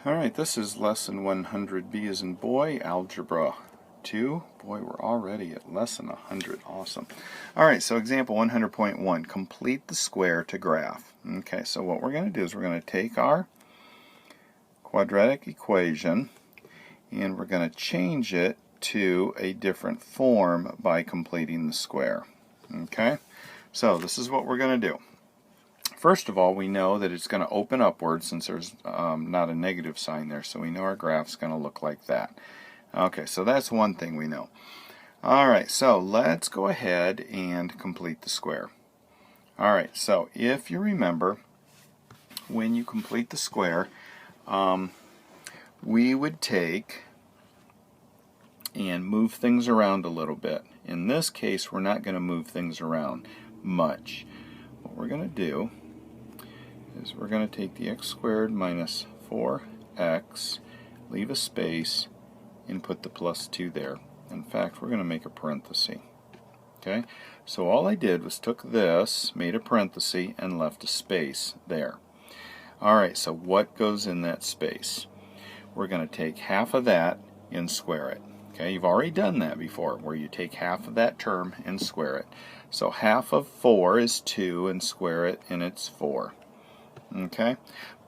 Alright, this is lesson 100B as in boy, algebra 2. Boy, we're already at lesson 100. Awesome. Alright, so example 100.1, complete the square to graph. Okay, so what we're going to do is we're going to take our quadratic equation and we're going to change it to a different form by completing the square. Okay, so this is what we're going to do. First of all, we know that it's going to open upward since there's not a negative sign there, so we know our graph's going to look like that. Okay, so that's one thing we know. Alright, so let's go ahead and complete the square. Alright, so if you remember, when you complete the square, we would take and move things around a little bit. In this case, we're not going to move things around much. What we're going to do is we're going to take the x squared minus 4x, leave a space, and put the plus 2 there. In fact, we're going to make a parenthesis. Okay, so all I did was took this, made a parenthesis, and left a space there. Alright, so what goes in that space? We're going to take half of that and square it. Okay, you've already done that before, where you take half of that term and square it. So half of 4 is 2, and square it, and it's 4. Okay,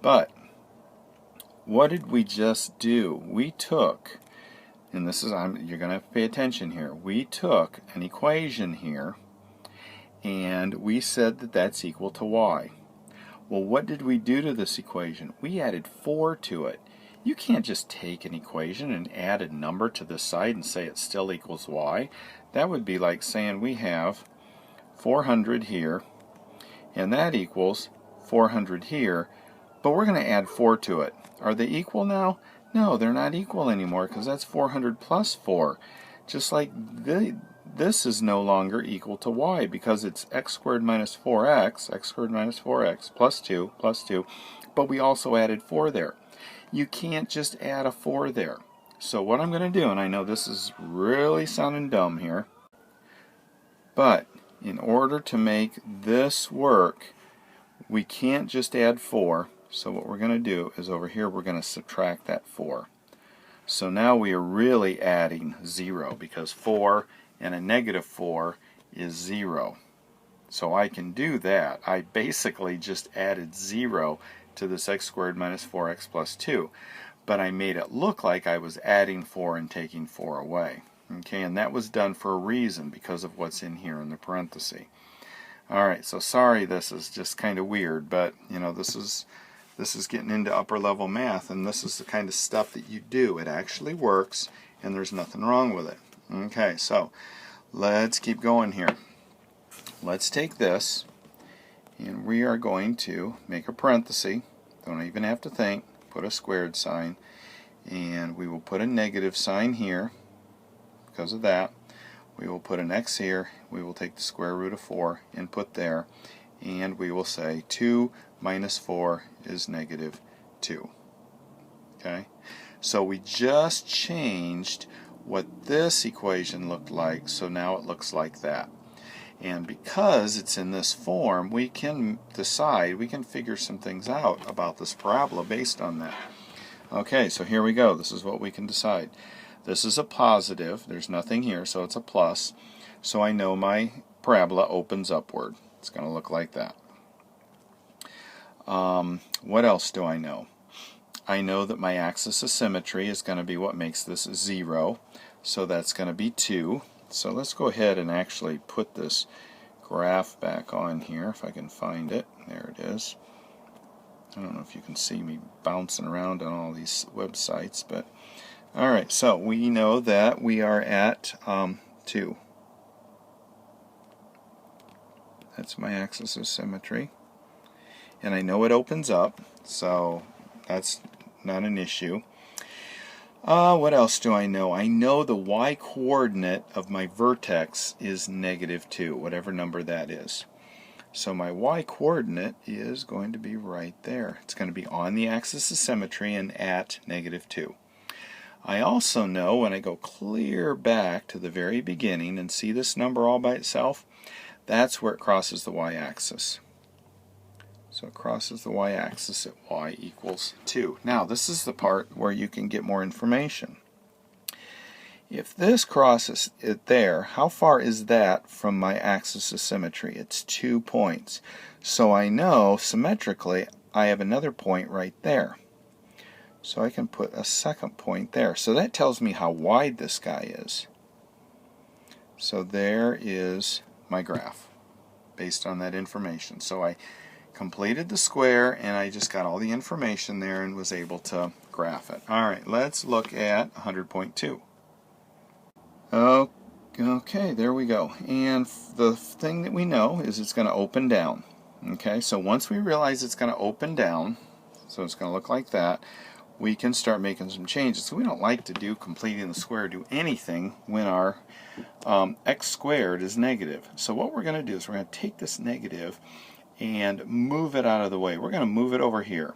but what did we just do? We took, and this is, you're going to have to pay attention here, we took an equation here, and we said that that's equal to y. Well, what did we do to this equation? We added 4 to it. You can't just take an equation and add a number to the side and say it still equals y. That would be like saying we have 400 here, and that equals 400 here, but we're going to add 4 to it. Are they equal now? No, they're not equal anymore because that's 400 plus 4. Just like this is no longer equal to y because it's x squared minus 4x, plus 2, but we also added 4 there. You can't just add a 4 there. So what I'm going to do, and I know this is really sounding dumb here, but in order to make this work, we can't just add 4. So what we're going to do is over here we're going to subtract that 4. So now we are really adding 0 because 4 and a negative 4 is 0. So I can do that. I basically just added 0 to this x squared minus 4x plus 2. But I made it look like I was adding 4 and taking 4 away. Okay, and that was done for a reason because of what's in here in the parenthesis. Alright, so sorry this is just kind of weird, but you know, this is getting into upper level math, and this is the kind of stuff that you do. It actually works, and there's nothing wrong with it. Okay, so let's keep going here. Let's take this, and we are going to make a parenthesis. Don't even have to think. Put a squared sign, and we will put a negative sign here because of that. We will put an x here. We will take the square root of 4 and put there, and we will say 2 minus 4 is negative 2. Okay, so we just changed what this equation looked like, so now it looks like that. And because it's in this form, we can decide, we can figure some things out about this parabola based on that. Okay, so here we go. This is what we can decide. This is a positive. There's nothing here, so it's a plus. So I know my parabola opens upward. It's going to look like that. What else do I know? I know that my axis of symmetry is going to be what makes this 0. So that's going to be 2. So let's go ahead and actually put this graph back on here if I can find it. There it is. I don't know if you can see me bouncing around on all these websites, but alright, so we know that we are at 2. That's my axis of symmetry. And I know it opens up, so that's not an issue. What else do I know? I know the y-coordinate of my vertex is negative 2, whatever number that is. So my y-coordinate is going to be right there. It's going to be on the axis of symmetry and at negative 2. I also know when I go clear back to the very beginning and see this number all by itself, that's where it crosses the y-axis. So it crosses the y-axis at y equals 2. Now this is the part where you can get more information. If this crosses it there, how far is that from my axis of symmetry? It's 2 points. So I know symmetrically I have another point right there. So I can put a second point there. So that tells me how wide this guy is. So there is my graph based on that information. So I completed the square and I just got all the information there and was able to graph it. Alright, let's look at 100.2. Okay, there we go. And the thing that we know is it's going to open down. Okay, so once we realize it's going to open down, so it's going to look like that, we can start making some changes. So we don't like to do completing the square, do anything when our x squared is negative. So what we're going to do is we're going to take this negative and move it out of the way. We're going to move it over here.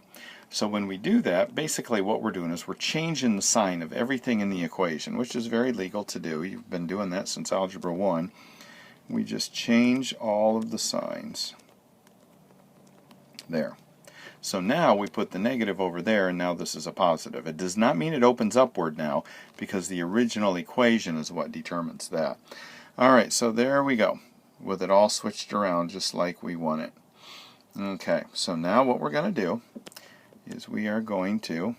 So when we do that, basically what we're doing is we're changing the sign of everything in the equation, which is very legal to do. You've been doing that since Algebra 1. We just change all of the signs. There. So now we put the negative over there, and now this is a positive. It does not mean it opens upward now, because the original equation is what determines that. Alright, so there we go, with it all switched around just like we want it. Okay, so now what we're going to do is we are going to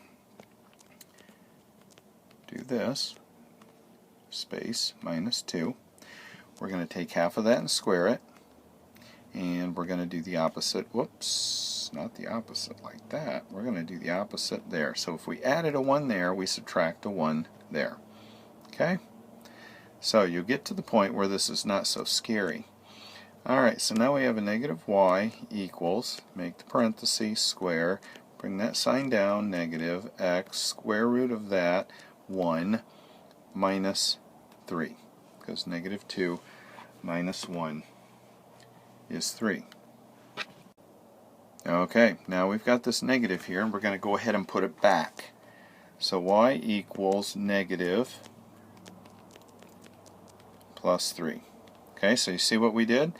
do this, space minus 2. We're going to take half of that and square it, and we're going to do the opposite. Whoops, not the opposite like that. We're going to do the opposite there. So if we added a 1 there, we subtract a 1 there. Okay? So you'll get to the point where this is not so scary. Alright, so now we have a negative y equals, make the parentheses, square, bring that sign down, negative x, square root of that, 1, minus 3. Because negative 2 minus 1 is 3. Okay, now we've got this negative here, and we're going to go ahead and put it back. So y equals negative plus 3. Okay, so you see what we did?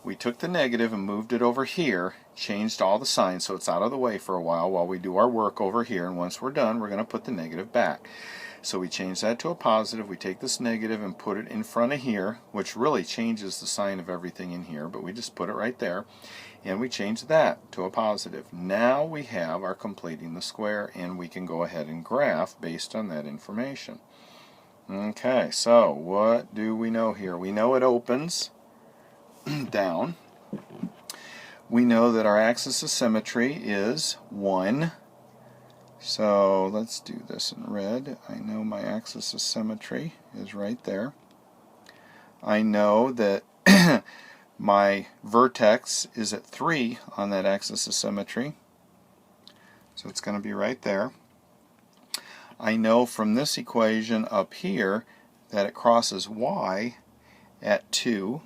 We took the negative and moved it over here, changed all the signs so it's out of the way for a while we do our work over here, and once we're done, we're going to put the negative back. So we change that to a positive. We take this negative and put it in front of here, which really changes the sign of everything in here, but we just put it right there, and we change that to a positive. Now we have our completing the square, and we can go ahead and graph based on that information. Okay, so what do we know here? We know it opens down. We know that our axis of symmetry is 1. So let's do this in red. I know my axis of symmetry is right there. I know that my vertex is at 3 on that axis of symmetry. So it's going to be right there. I know from this equation up here that it crosses y at 2.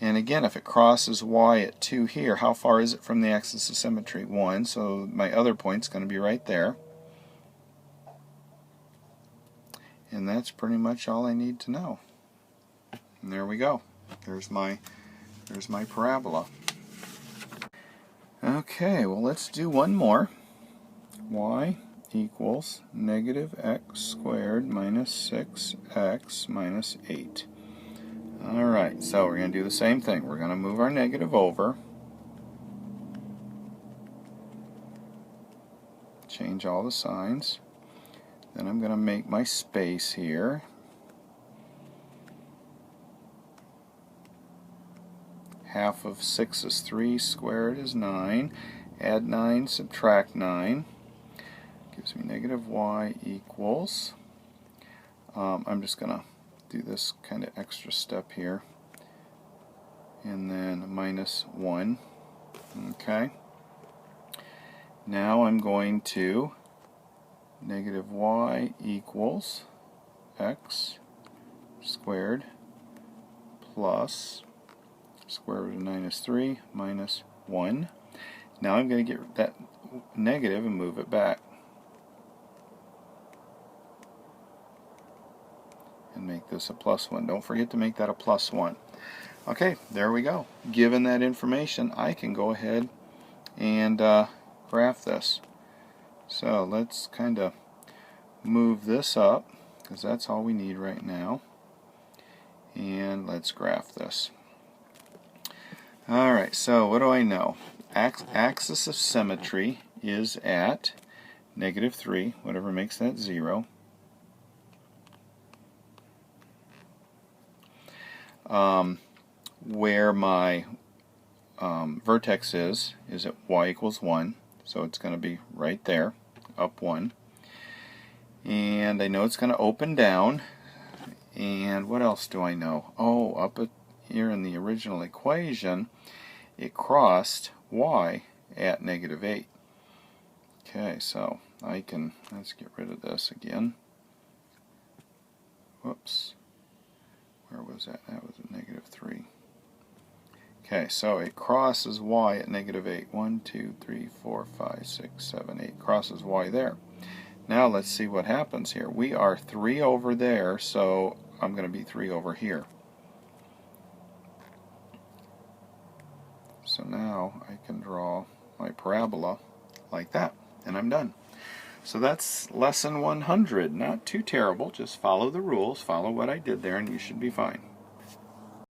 And again, if it crosses y at 2 here, how far is it from the axis of symmetry? 1, so my other point's going to be right there. And that's pretty much all I need to know. And there we go. There's my parabola. Okay, well let's do one more. Y equals negative x squared minus 6x minus 8. Alright, so we're going to do the same thing. We're going to move our negative over. Change all the signs. Then I'm going to make my space here. Half of 6 is 3, squared is 9. Add 9, subtract 9. Gives me negative y equals. I'm just going to do this kind of extra step here, and then minus 1. Okay, now I'm going to negative y equals x squared plus square root of 9 is 3 minus 1. Now I'm going to get that negative and move it back and make this a plus 1. Don't forget to make that a plus 1. Okay, there we go. Given that information, I can go ahead and graph this. So let's kind of move this up, because that's all we need right now. And let's graph this. Alright, so what do I know? Axis of symmetry is at -3, whatever makes that 0. Where my vertex is at y equals 1, so it's going to be right there, up 1. And I know it's going to open down. And what else do I know? Oh, up here in the original equation, it crossed y at -8. Okay, so let's get rid of this again. Whoops. Where was that? That was at -3. Okay, so it crosses y at -8. 1, 2, 3, 4, 5, 6, 7, 8. Crosses y there. Now let's see what happens here. We are 3 over there, so I'm going to be 3 over here. So now I can draw my parabola like that, and I'm done. So that's lesson 100. Not too terrible. Just follow the rules, follow what I did there, and you should be fine.